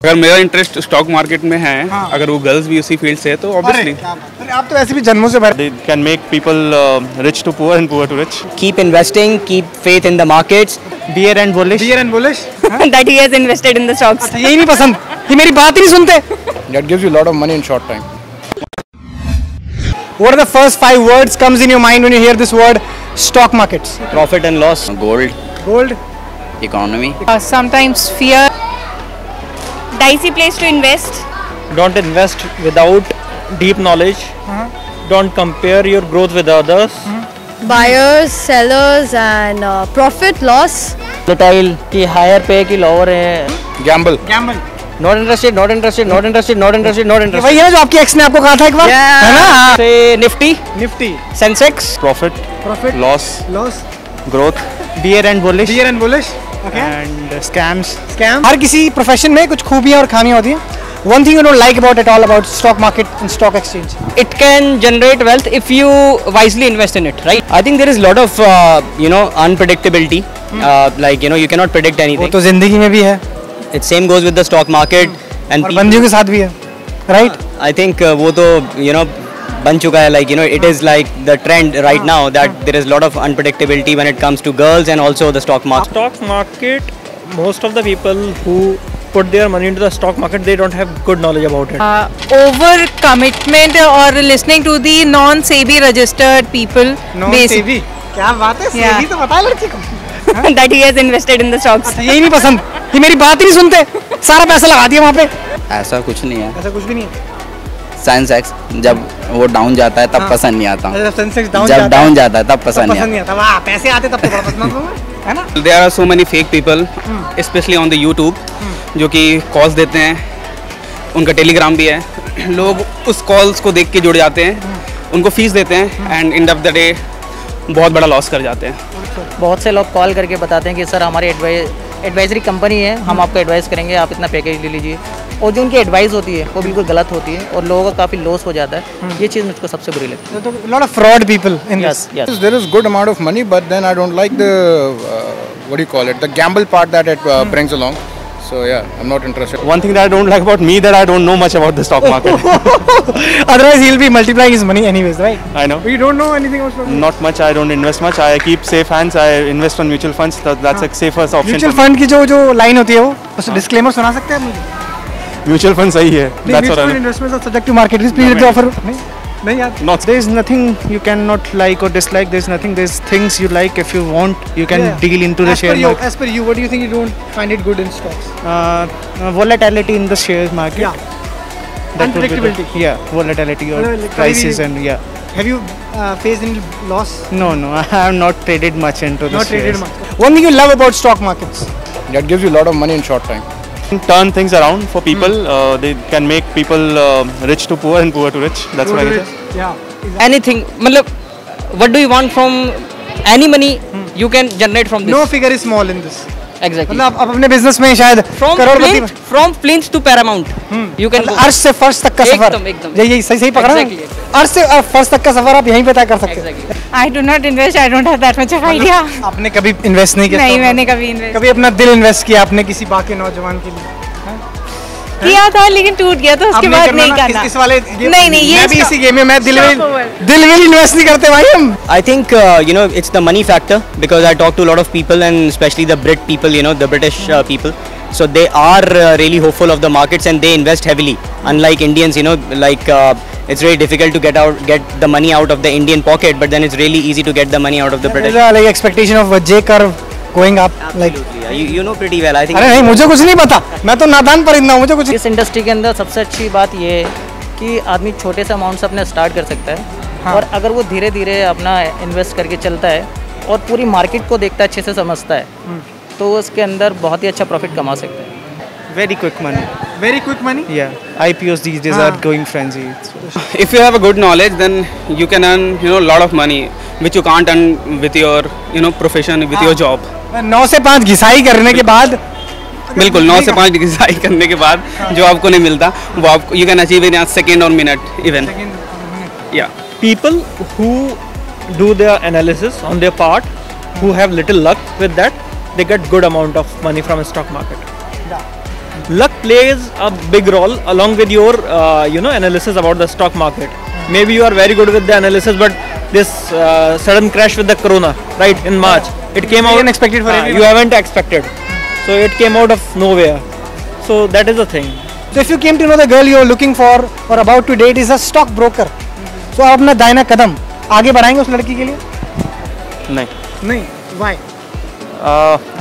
अगर मेरा interest stock market में है, अगर वो गर्ल्स भी उसी फील्ड से है तो ऑब्वियसली आप तो ऐसे भी जन्मों से They can make people rich to poor and poor to rich. Keep investing, keep faith in the markets. Bear and bullish that he has invested in the stocks. यही नहीं पसंद, ये मेरी बात ही नहीं सुनते. That gives you a lot of money in short time. What are the first 5 words comes in your mind when you hear this word stock markets? Profit and loss. Gold, economy, Sometimes fear. Dicey place to invest. Don't invest without deep knowledge. Don't compare your growth with others. Buyers, sellers, and profit loss. Volatile कि higher pay कि lower है. gamble. Not interested, not interested, not interested, not interested, not interested. वही है जो आपकी x ने आपको कहा था एक बार, है ना? Say Nifty, Nifty, Sensex, Profit, loss, growth. bear and bullish, okay, And scams. scam. हर किसी प्रोफेशन में कुछ खूबियां और खामियां होती हैं. One thing you don't like about it all about stock market and stock exchange. it can generate wealth if you wisely invest in it, right? I think there is a lot of unpredictability. Like you cannot predict वो anything. तो जिंदगी में भी है It same goes with the stock market and और people, बंदियों के साथ भी है, right? I think वो तो बन चुका है, like it is like the trend right now that there is a lot of unpredictability when it comes to girls and also the stock market. Stock market, most of the people who put their money into the stock market, they don't have good knowledge about it. Over commitment or listening to the non-SEBI registered people. Non-SEBI, क्या बात है? Yeah. SEBI तो पता है लड़की को. That he has invested in the stocks. यही नहीं पसंद, ये मेरी बात ही नहीं सुनते, सारा पैसा लगा दिया वहाँ पे. ऐसा कुछ नहीं है. ऐसा कुछ भी नहीं है. सेंसेक्स जब वो डाउन जाता है तब पसंद नहीं आता. सेंसेक्स डाउन जब डाउन जाता है तब पसंद नहीं आता. वाह, पैसे आते तब तो बड़ा पसंद आता है ना. There are so many fake people specially on the YouTube जो कि कॉल्स देते हैं. उनका टेलीग्राम भी है. लोग उस कॉल्स को देख के जुड़ जाते हैं, उनको फीस देते हैं and end of the day बहुत बड़ा लॉस कर जाते हैं. बहुत से लोग कॉल करके बताते हैं कि सर हमारी एडवाइजरी कंपनी है, हम आपको एडवाइस करेंगे, आप इतना पैकेज ले लीजिए. और जो उनकी एडवाइस होती है वो बिल्कुल गलत होती है और लोगों का काफ़ी लॉस हो जाता है. ये चीज़ मुझको सबसे बुरी लगती है. तो lot of fraud people in this. Yes. There is good amount of money, but then I don't like the what do you call it? The gamble part that it brings along. So yeah, I'm not interested. One thing that I don't like about me that I don't know much about the stock market. Otherwise he'll be multiplying his money anyways, right? I know. But you don't know anything about stock market. Not much. I don't invest much. I keep safe hands. I invest on mutual funds. That's a safest option. Mutual fund की जो line होती है वो उस disclaimer सुना सकते हैं मुझे? Mutual fund सही है. That's what I know. Investments are subject to market risk. Please offer. नहीं यार. Not. There's nothing you cannot like or dislike. There's nothing. There's things you like. If you want, you can deal into the share market. As per you, what do you think you don't find it good in stocks? Volatility in the share market. Yeah. That would be Unpredictability. volatility or Like prices maybe- and Have you faced any loss? No, I have not traded much into the Not traded shares. much. One thing you love about stock markets? That gives you a lot of money in short time. Turn things around for people. They can make people rich to poor and poor to rich. That's what I can say. Yeah. Anything, मतलब what do you want from any money you can generate from this? No figure is small in this. Exactly. मतलब आप अपने business में शायद करोड़पति. From Plinth to Paramount. You can go. अर्श से फर्श तक का सफर. एकदम. यही सही पकड़ा ना? Exactly. अर्श से फर्श तक का सफर आप यहीं पे तय कर सकते हैं. Exactly. I do not invest. I don't have that much of idea. आपने कभी इन्वेस्ट नहीं किया? नहीं, मैंने कभी इन्वेस्ट कभी अपना दिल इन्वेस्ट किया आपने किसी बाकी नौजवान के लिए? किया था लेकिन टूट गया तो उसके बाद नहीं करना. किस वाले? नहीं, ये मैं भी इसी गेम में मैं दिल Stop over. में इन्वेस्ट नहीं करते भाई हम. I think it's the money factor because I talk to a lot of people and especially the Brit people, the British people. So they are really hopeful of the markets and they invest heavily. Unlike Indians, it's very difficult to get the money out of the Indian pocket, but then it's really easy to get the money out of the British. There's a like expectation of a J curve going up. Like Yeah, you know pretty well. I think. अरे नहीं मुझे कुछ नहीं पता. मैं तो नादान परिंदा हूँ. मुझे कुछ. इस इंडस्ट्री के अंदर सबसे अच्छी बात ये है कि आदमी छोटे से अमाउंट से अपने स्टार्ट कर सकता है और अगर वो धीरे धीरे अपना इन्वेस्ट करके चलता है और पूरी मार्केट को देखता है, अच्छे से समझता है तो उसके अंदर बहुत ही अच्छा प्रॉफिट कमा सकता है. Very quick money. Very quick money. Yeah, IPOs these days are going frenzy. If you have a good knowledge, then you can earn a lot of money which you can't earn with your profession, with your job. 9 से 5 घिसाई करने के बाद बिल्कुल 9 से 5 degree करने के बाद जो आपको नहीं मिलता वो आपको you can achieve in second और मिनट इवन. या People who do their analysis on their part, who have little luck with that, they get good amount of money from a stock market. luck plays a big role along with your analysis about the stock market. Maybe you are very good with the analysis, but this sudden crash with the corona, right, in March, it came out unexpected for everyone. you haven't expected, so it came out of nowhere. So that is the thing. So if you came to know the girl you are looking for or about to date is a stock broker, so आप अपना दाहिना कदम आगे बढ़ाएंगे उस लड़की के लिए? नहीं. Why?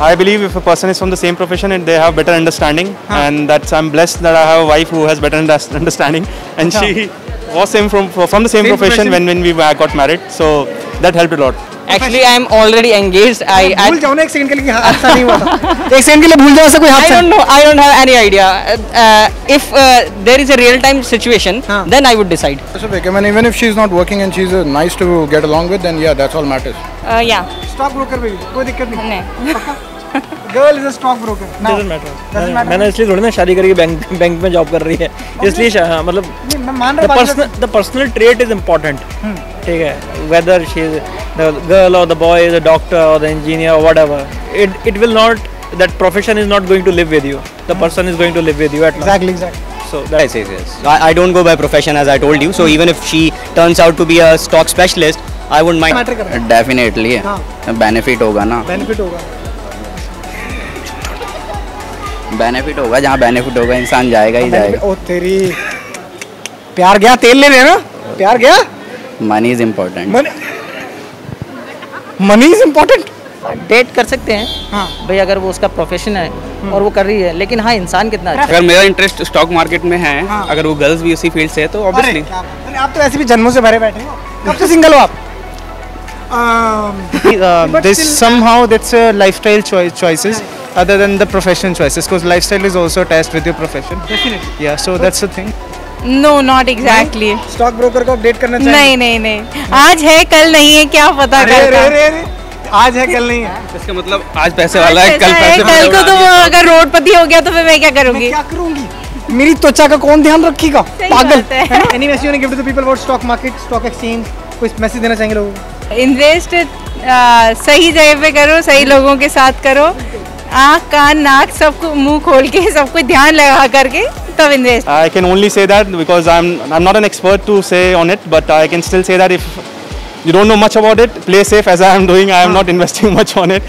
I believe if a person is from the same profession and they have better understanding, and I'm blessed that I have a wife who has better understanding, and she was from the same profession when we got married, so that helped a lot. Actually, I am already engaged. भूल जाओ ना एक second के लिए हादसा नहीं हुआ था. एक सेकंड के लिए भूल जाओ ऐसा कोई हादसा. I don't know. I don't have any idea. If there is a real-time situation, then I would decide. Specific. I mean, even if she's not working and she's nice to get along with, then yeah, that's all matters. Yeah. Stock broker भी कोई दिक्कत नहीं. नहीं. Girl is a stock broker. Doesn't matter. मैंने इसलिए थोड़ी ना शादी करके बैंक में जॉब कर रही है, इसलिए मतलब मैं मान रहा हूं the personal trait is important. ठीक है, whether she is the girl or the boy is a doctor or the engineer or whatever, it will not, that profession is not going to live with you. The person is going to live with you at last. Exactly. So that's Yes. I don't go by profession, as I told you. So even if she turns out to be a stock specialist, I wouldn't mind. Matter कर रहा है. Definitely benefit होगा ना. Benefit होगा. Benefit होगा, जहाँ benefit होगा इंसान जाएगा ही जाएगा. ओ तेरी, प्यार गया तेल ले रहे हैं ना. प्यार गया. Money is important. Money is important. Date कर सकते हैं भाई अगर वो उसका प्रोफेशन है और वो कर रही है, लेकिन हाँ इंसान कितना अच्छा. अगर मेरा इंटरेस्ट स्टॉक मार्केट में है, अगर वो गर्ल्स भी उसी फील्ड से है तो ऑब्वियसली. आप तो ऐसे भी जन्मों से भरे बैठे हो. कब से सिंगल हो आप? This somehow that's lifestyle choices other than the profession choices, because lifestyle is also attached with your profession. Definitely. Yeah, so that's the thing. No, not exactly. Stock broker को अपडेट करना चाहिए. नहीं. आज है कल नहीं है, क्या पता कल का. अरे आज है कल नहीं है. इसका मतलब आज पैसे वाला है, कल पैसे कल को तो अगर रोडपति हो गया तो फिर मैं क्या करूंगी? क्या करूंगी? मेरी त्वचा का कौन ध्यान रखेगा? पागल. है. Any message you want to give to the people about stock market, stock exchange? कोई मैसेज देना चाहेंगे लोगों को? इन्वेस्ट सही जगह पे करो, सही लोगों के साथ करो. आँख कान नाक सबको मुंह खोल के सब कुछ ध्यान लगा करके तब invest. I can only say that because I'm not an expert to say on it, but I can still say that if you don't know much about it, play safe as I am doing. I am not investing much on it.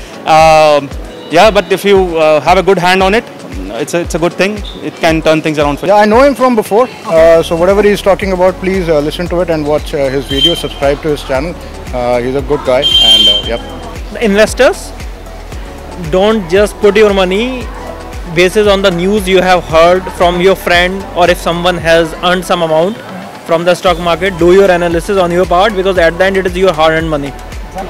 Yeah, but if you have a good hand on it, it's a good thing. It can turn things around for you. Yeah, I know him from before. So whatever he's talking about, please listen to it and watch his videos. Subscribe to his channel. He's a good guy, and yep. Investors, don't just put your money basis on the news you have heard from your friend, or if someone has earned some amount from the stock market. Do your analysis on your part, because at the end it is your hard-earned money.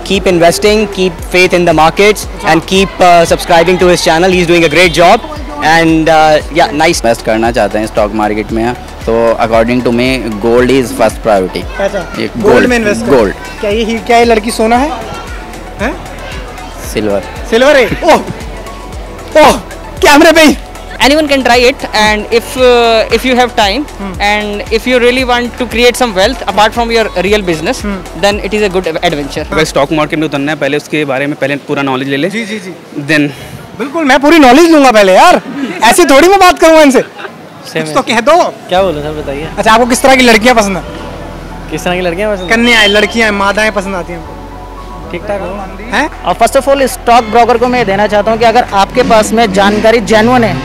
Keep investing, keep faith in the markets, and keep subscribing to his channel. He's doing a great job, and yeah, nice. Invest करना चाहते हैं stock market में, तो according to me gold is first priority. Gold में invest. Gold. क्या ये लड़की सोना है? हैं? सिल्वर है. ओह कैमरे पे. Anyone can try it, and if you have time and if you really want to create some wealth apart from your real business, then it is a good adventure. अगर स्टॉक मार्केट में उतरना है, पहले उसके बारे में पूरा knowledge ले ले. जी. देन बिल्कुल, मैं पूरी नॉलेज लूंगा पहले यार. ऐसे थोड़ी मैं बात करूंगा इनसे. कुछ तो कह दो. क्या बोलो सर, बताइए. अच्छा, आपको किस तरह की लड़कियां पसंद है? किस तरह की लड़कियां पसंद? कन्याएं, लड़कियां, मादाएं पसंद आती हैं? ठीक ठाक हो हैं? और first of all stock broker को मैं देना चाहता हूँ कि अगर आपके पास में जानकारी जेन्युइन है,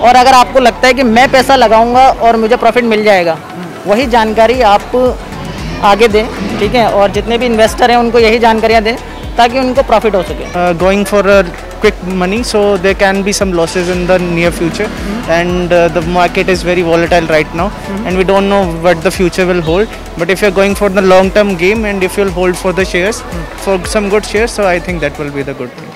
और अगर आपको लगता है कि मैं पैसा लगाऊंगा और मुझे प्रॉफिट मिल जाएगा, वही जानकारी आप आगे दें. ठीक है, और जितने भी इन्वेस्टर हैं उनको यही जानकारियाँ दें ताकि उनको प्रॉफिट हो सके. Going for a quick money, so there can be some losses in the near future, and the market is very volatile right now, and we don't know what the future will hold. But if you're going for the long term game, and if you'll hold for the shares, for some good shares, so I think that will be the good thing.